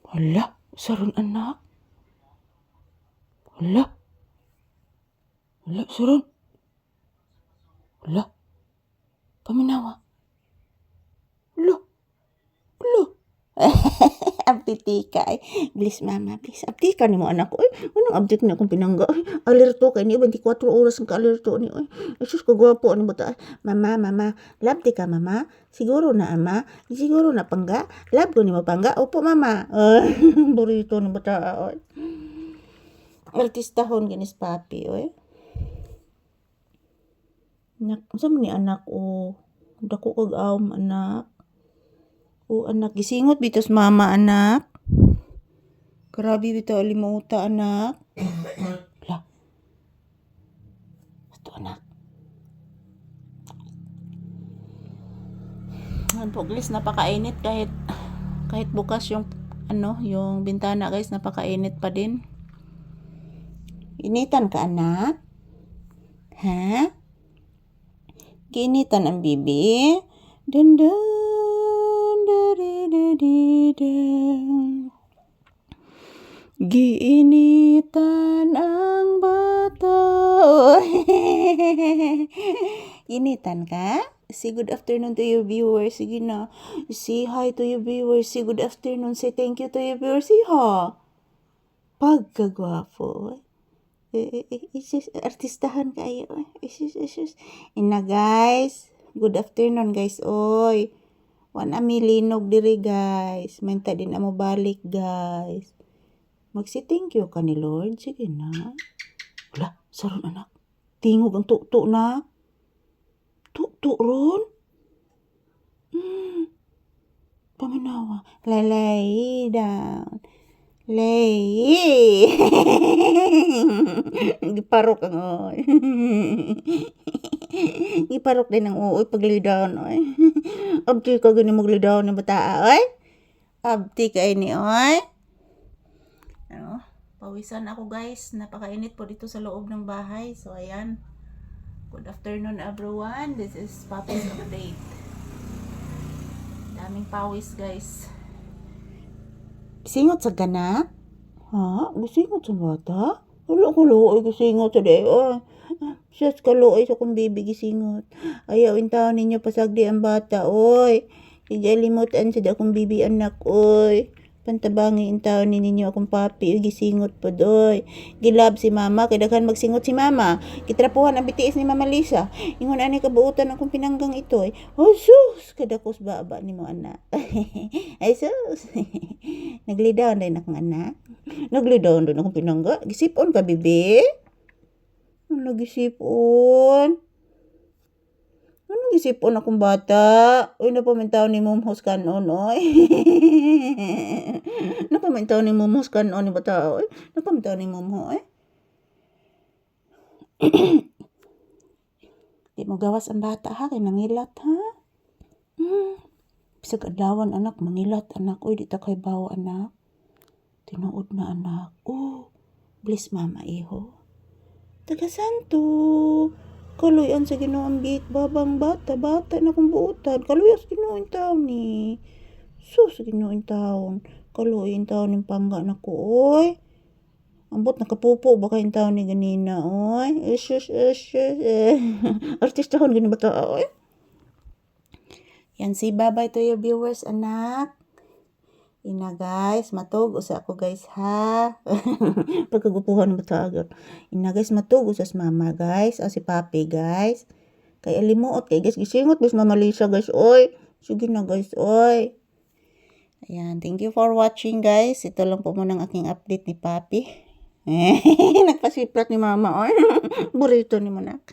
Hala, saron anak. Hala. Hala, saron. Hala. Paminawa. Hala. Hala. Abdi ka ay. Bilis mama, bilis. Abdi ka ni mo anak ko. Anong abdi na akong pinangga? Alerto kay ni 24 oras ang ka-alerto ni. Asus ko gwapo ni bata. Mama, labdi ka mama. Siguro na ama. Siguro na pangga. Lab ko ni mo pangga. Opo mama. Burrito ni bata. Artistahon ganis papi oy. Nak, unsa man ni anak o? Dako kag awm anak. O anak gisingot bitos mama anak. Grabe bitaw limuta anak. La. Ato anak. Ang puglis napakainit kahit bukas yung yung bintana guys, napakainit pa din. Initan ka anak? Ha? Giinitan ang bibi? Dandan, daridadidan. Giinitan ang bata. Initan ka? Say good afternoon to your viewers. Sige na. Say hi to your viewers. Say good afternoon. Say thank you to your viewers. Say ha. Pagkagwapo. Isis, artistahan kayo. Isis. Ina guys. Good afternoon guys. Oy. Wana milinog diri guys. Menta din amo balik guys. Magsi-thank you ka ni Lord. Sige na. Wala, saron anak. Tingog ang tukto na. Tukto ron? Paminawa. Lay down. Lay. Giparok ang oy. Giparok din ang oy paglidaw oy. Abdi ka gani maglidaw ng bata oy. Abdi ka ini oy. Pawisan ako guys, napakainit po dito sa loob ng bahay. So ayan, good afternoon everyone, this is Papa's update. Daming pawis guys. Gisingot sa gana? Ha? Gisingot sa bata? Wala ko looy gisingot sa dayo. Siyas ka looy sa kong bibi gisingot. Ayaw intaw ninyo pasagdi ang bata oy. Igalimutan sa akong bibi anak oy. Pantabangi intaw ni ninyo akong papi gisingot po doy. Gilab si mama kay daghan magsingot si mama. Gitrapuhan ang BTS ni Mama Lisa. Ingon ani kabuutan akong pinanggang ito. Oh sus, kadakos baba nimo anak. Ay sus. Naglidaw din akong anak. Naglidaw din akong pinangga. Gisipon ka bibi? Ano gisipon? Anong gisipon akong bata? Uy, napamintaw ni Mumhos kanon, oy. Napamintaw ni Mumhos kanon ni bata, oy. Napamintaw ni Mumho, oy. Di mo gawas ang bata, ha? Kaya nangilat, ha? Bisag adlawan, anak. Mangilat, anak. Uy, di ta kay bawo, anak. Tinuod na, anak. Bless mama, iho. Taga-santo. Kaluyan sa Ginoong gate, babang bata na kung buutan. Kaluyan sa Ginoong taon ni. Sus, Ginoong taon. Kaluyan taon ng pangga na ko, oy. Ambot nakapupo, baka yung taon ni ganina, oy. Sus. Artistahon ganun ba ta, oy? Yan, say bye-bye to your viewers, anak. Ina guys, matug usa ako guys ha. Pagkagupuhan mo tagal. Ina guys, matug usas mama guys, si papi guys. Kay alimuot kay guys gisingot bis Mama Lisa guys. Oy, sige na guys, oy. Ayan, thank you for watching guys. Ito lang po muna ang aking update ni papi. Nagpasiprat ni mama, oy. Burrito ni mo nak.